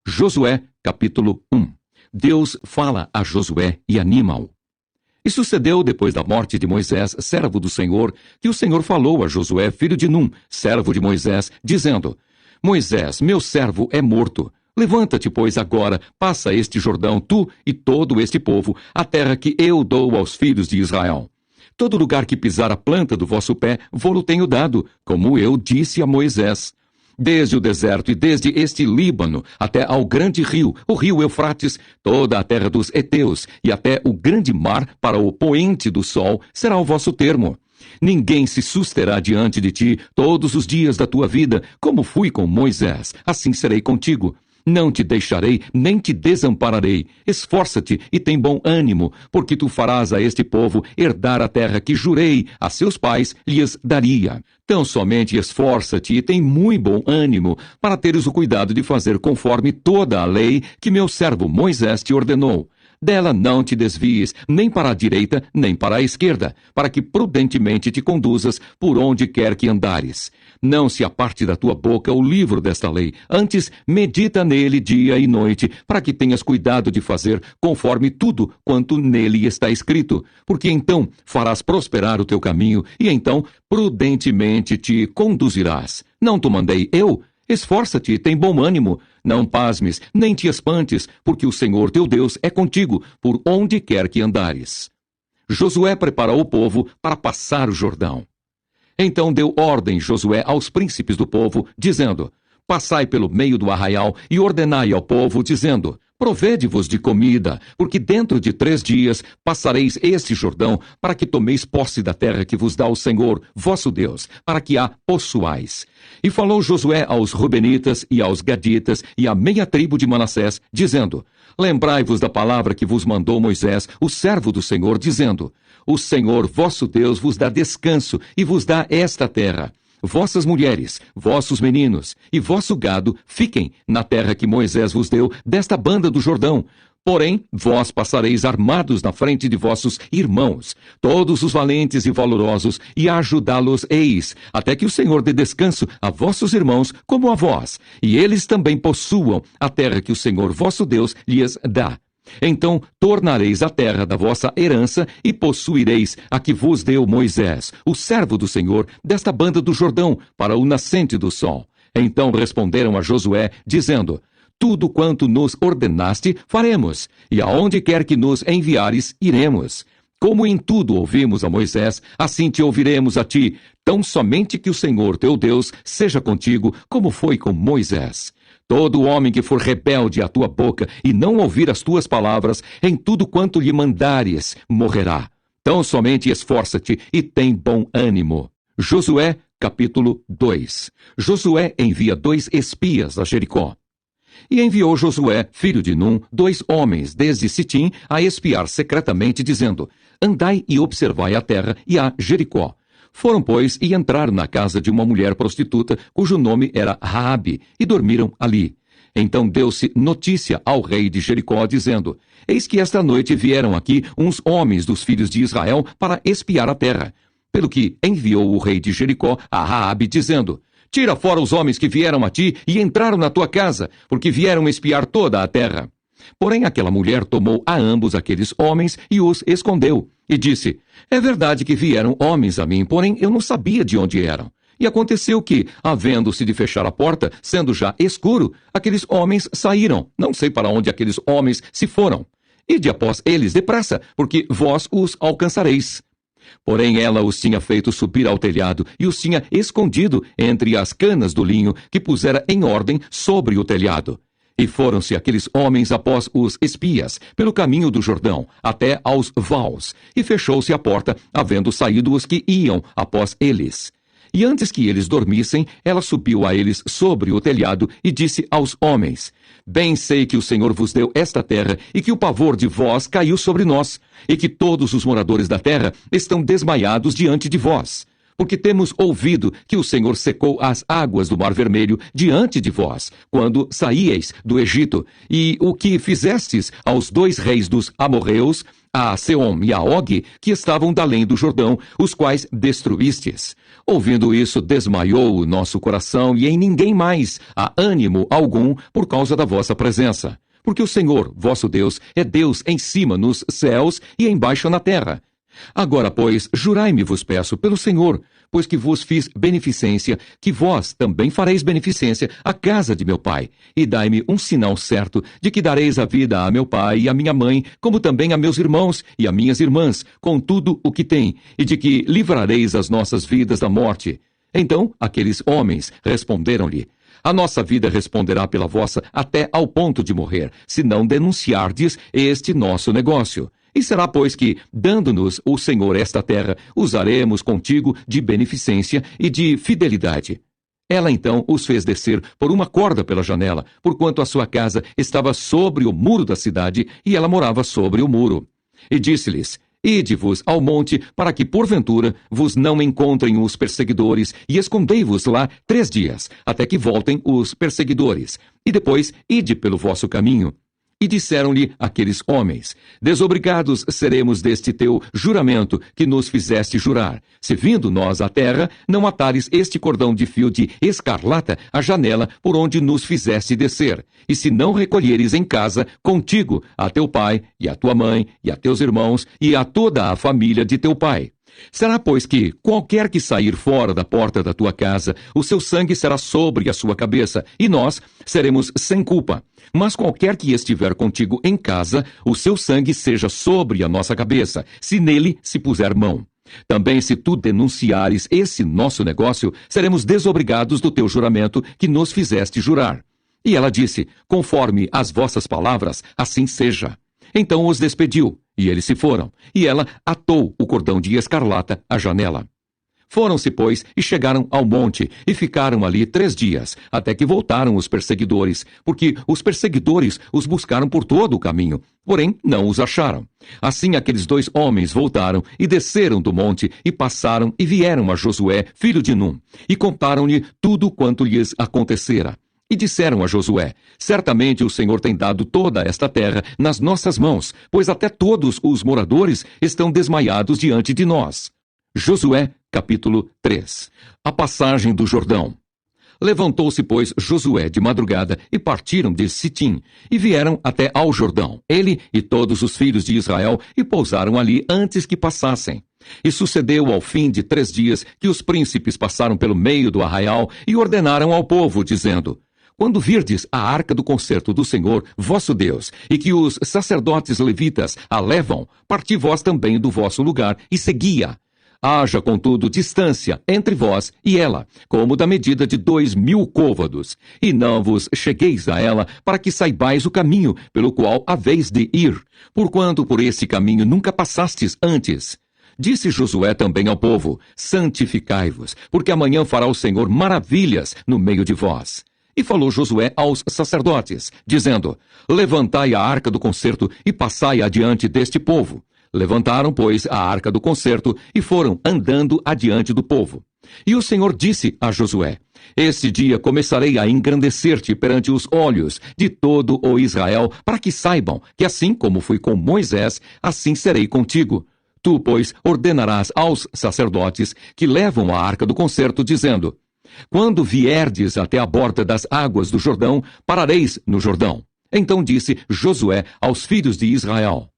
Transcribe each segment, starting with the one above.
Josué, capítulo 1. Deus fala a Josué e anima-o. E sucedeu, depois da morte de Moisés, servo do Senhor, que o Senhor falou a Josué, filho de Num, servo de Moisés, dizendo: Moisés, meu servo, é morto. Levanta-te, pois, agora, passa este Jordão, tu e todo este povo, a terra que eu dou aos filhos de Israel. Todo lugar que pisar a planta do vosso pé, vô-lo tenho dado, como eu disse a Moisés. Desde o deserto e desde este Líbano até ao grande rio, o rio Eufrates, toda a terra dos heteus e até o grande mar para o poente do sol será o vosso termo. Ninguém se susterá diante de ti todos os dias da tua vida, como fui com Moisés, assim serei contigo. Não te deixarei, nem te desampararei. Esforça-te e tem bom ânimo, porque tu farás a este povo herdar a terra que jurei a seus pais lhes daria. Tão somente esforça-te e tem muito bom ânimo, para teres o cuidado de fazer conforme toda a lei que meu servo Moisés te ordenou. Dela não te desvies, nem para a direita, nem para a esquerda, para que prudentemente te conduzas por onde quer que andares. Não se aparte da tua boca o livro desta lei, antes medita nele dia e noite, para que tenhas cuidado de fazer conforme tudo quanto nele está escrito, porque então farás prosperar o teu caminho, e então prudentemente te conduzirás. Não te mandei eu? Esforça-te e tem bom ânimo. Não pasmes, nem te espantes, porque o Senhor teu Deus é contigo, por onde quer que andares. Josué preparou o povo para passar o Jordão. Então deu ordem Josué aos príncipes do povo, dizendo: Passai pelo meio do arraial e ordenai ao povo, dizendo: Provede-vos de comida, porque dentro de 3 dias passareis este Jordão, para que tomeis posse da terra que vos dá o Senhor, vosso Deus, para que a possuais. E falou Josué aos Rubenitas e aos Gaditas e à meia tribo de Manassés, dizendo: Lembrai-vos da palavra que vos mandou Moisés, o servo do Senhor, dizendo: O Senhor, vosso Deus, vos dá descanso e vos dá esta terra. Vossas mulheres, vossos meninos e vosso gado fiquem na terra que Moisés vos deu desta banda do Jordão. Porém, vós passareis armados na frente de vossos irmãos, todos os valentes e valorosos, e ajudá-los-eis, até que o Senhor dê descanso a vossos irmãos como a vós, e eles também possuam a terra que o Senhor vosso Deus lhes dá. Então tornareis a terra da vossa herança e possuireis a que vos deu Moisés, o servo do Senhor, desta banda do Jordão, para o nascente do sol. Então responderam a Josué, dizendo: Tudo quanto nos ordenaste, faremos, e aonde quer que nos enviares, iremos. Como em tudo ouvimos a Moisés, assim te ouviremos a ti, tão somente que o Senhor teu Deus seja contigo, como foi com Moisés. Todo homem que for rebelde à tua boca e não ouvir as tuas palavras, em tudo quanto lhe mandares, morrerá. Tão somente esforça-te e tem bom ânimo. Josué, capítulo 2. Josué envia 2 espias a Jericó. E enviou Josué, filho de Num, 2 homens desde Sitim a espiar secretamente, dizendo: Andai e observai a terra e a Jericó. Foram, pois, e entraram na casa de uma mulher prostituta, cujo nome era Raabe, e dormiram ali. Então deu-se notícia ao rei de Jericó, dizendo: Eis que esta noite vieram aqui uns homens dos filhos de Israel para espiar a terra. Pelo que enviou o rei de Jericó a Raabe, dizendo: Tira fora os homens que vieram a ti e entraram na tua casa, porque vieram espiar toda a terra. Porém aquela mulher tomou a ambos aqueles homens e os escondeu, e disse: É verdade que vieram homens a mim, porém eu não sabia de onde eram. E aconteceu que, havendo-se de fechar a porta, sendo já escuro, aqueles homens saíram. Não sei para onde aqueles homens se foram. Ide após eles depressa, porque vós os alcançareis. Porém ela os tinha feito subir ao telhado e os tinha escondido entre as canas do linho que pusera em ordem sobre o telhado. E foram-se aqueles homens após os espias, pelo caminho do Jordão, até aos vaus, e fechou-se a porta, havendo saído os que iam após eles. E antes que eles dormissem, ela subiu a eles sobre o telhado e disse aos homens: Bem sei que o Senhor vos deu esta terra, e que o pavor de vós caiu sobre nós, e que todos os moradores da terra estão desmaiados diante de vós. Porque temos ouvido que o Senhor secou as águas do Mar Vermelho diante de vós, quando saíeis do Egito, e o que fizestes aos 2 reis dos amorreus, a Seom e a Og, que estavam da além do Jordão, os quais destruístes. Ouvindo isso, desmaiou o nosso coração, e em ninguém mais há ânimo algum por causa da vossa presença. Porque o Senhor, vosso Deus, é Deus em cima nos céus e embaixo na terra. Agora, pois, jurai-me, vos peço, pelo Senhor, pois que vos fiz beneficência, que vós também fareis beneficência à casa de meu pai, e dai-me um sinal certo de que dareis a vida a meu pai e a minha mãe, como também a meus irmãos e a minhas irmãs, com tudo o que têm, e de que livrareis as nossas vidas da morte. Então aqueles homens responderam-lhe: a nossa vida responderá pela vossa até ao ponto de morrer, se não denunciardes este nosso negócio. E será, pois, que, dando-nos o Senhor esta terra, usaremos contigo de beneficência e de fidelidade. Ela então os fez descer por uma corda pela janela, porquanto a sua casa estava sobre o muro da cidade, e ela morava sobre o muro. E disse-lhes: ide-vos ao monte, para que, porventura, vos não encontrem os perseguidores, e escondei-vos lá 3 dias, até que voltem os perseguidores. E depois, ide pelo vosso caminho. E disseram-lhe aqueles homens: desobrigados seremos deste teu juramento que nos fizeste jurar, se vindo nós à terra, não atares este cordão de fio de escarlata à janela por onde nos fizeste descer, e se não recolheres em casa contigo a teu pai, e a tua mãe, e a teus irmãos, e a toda a família de teu pai. Será, pois, que qualquer que sair fora da porta da tua casa, o seu sangue será sobre a sua cabeça, e nós seremos sem culpa. Mas qualquer que estiver contigo em casa, o seu sangue seja sobre a nossa cabeça, se nele se puser mão. Também se tu denunciares esse nosso negócio, seremos desobrigados do teu juramento que nos fizeste jurar. E ela disse: conforme as vossas palavras, assim seja. Então os despediu, e eles se foram, e ela atou o cordão de escarlata à janela. Foram-se, pois, e chegaram ao monte, e ficaram ali 3 dias, até que voltaram os perseguidores, porque os perseguidores os buscaram por todo o caminho, porém não os acharam. Assim aqueles 2 homens voltaram, e desceram do monte, e passaram, e vieram a Josué, filho de Num, e contaram-lhe tudo quanto lhes acontecera. E disseram a Josué: certamente o Senhor tem dado toda esta terra nas nossas mãos, pois até todos os moradores estão desmaiados diante de nós. Josué, capítulo 3. A passagem do Jordão. Levantou-se, pois, Josué de madrugada, e partiram de Sitim, e vieram até ao Jordão, ele e todos os filhos de Israel, e pousaram ali antes que passassem. E sucedeu ao fim de 3 dias que os príncipes passaram pelo meio do arraial e ordenaram ao povo, dizendo: quando virdes a arca do concerto do Senhor, vosso Deus, e que os sacerdotes levitas a levam, parti vós também do vosso lugar e segui-a. Haja, contudo, distância entre vós e ela, como da medida de 2.000 côvados, e não vos chegueis a ela, para que saibais o caminho pelo qual haveis de ir, porquanto por esse caminho nunca passastes antes. Disse Josué também ao povo: santificai-vos, porque amanhã fará o Senhor maravilhas no meio de vós. E falou Josué aos sacerdotes, dizendo: levantai a arca do concerto e passai adiante deste povo. Levantaram, pois, a arca do concerto e foram andando adiante do povo. E o Senhor disse a Josué: este dia começarei a engrandecer-te perante os olhos de todo o Israel, para que saibam que assim como fui com Moisés, assim serei contigo. Tu, pois, ordenarás aos sacerdotes que levam a arca do concerto, dizendo: quando vierdes até a borda das águas do Jordão, parareis no Jordão. Então disse Josué aos filhos de Israel: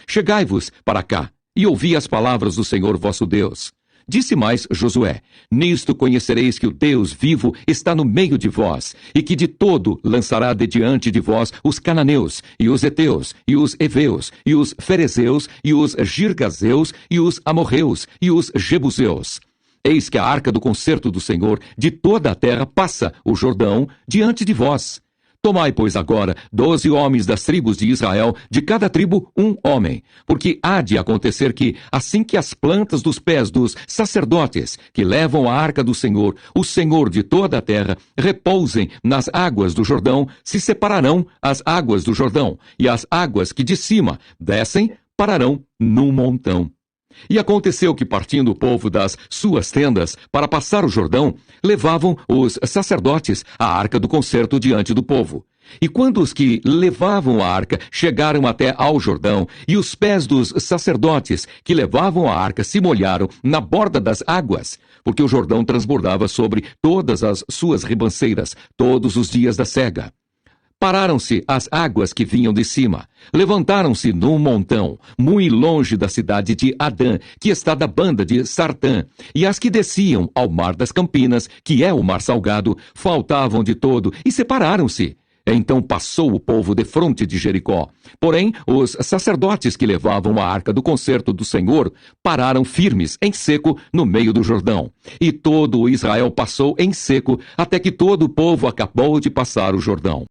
chegai-vos para cá, e ouvi as palavras do Senhor vosso Deus. Disse mais Josué: nisto conhecereis que o Deus vivo está no meio de vós, e que de todo lançará de diante de vós os cananeus, e os heteus, e os heveus, e os ferezeus, e os girgazeus, e os amorreus, e os jebuseus. Eis que a arca do concerto do Senhor de toda a terra passa o Jordão diante de vós. Tomai, pois, agora 12 homens das tribos de Israel, de cada tribo 1 homem, porque há de acontecer que, assim que as plantas dos pés dos sacerdotes que levam a arca do Senhor, o Senhor de toda a terra, repousem nas águas do Jordão, se separarão as águas do Jordão, e as águas que de cima descem pararão num montão. E aconteceu que, partindo o povo das suas tendas para passar o Jordão, levavam os sacerdotes a arca do concerto diante do povo. E quando os que levavam a arca chegaram até ao Jordão, e os pés dos sacerdotes que levavam a arca se molharam na borda das águas, porque o Jordão transbordava sobre todas as suas ribanceiras, todos os dias da cega. Pararam-se as águas que vinham de cima. Levantaram-se num montão, muito longe da cidade de Adã, que está da banda de Sartã. E as que desciam ao mar das Campinas, que é o mar salgado, faltavam de todo e separaram-se. Então passou o povo defronte de Jericó. Porém, os sacerdotes que levavam a arca do concerto do Senhor pararam firmes, em seco, no meio do Jordão. E todo o Israel passou em seco, até que todo o povo acabou de passar o Jordão.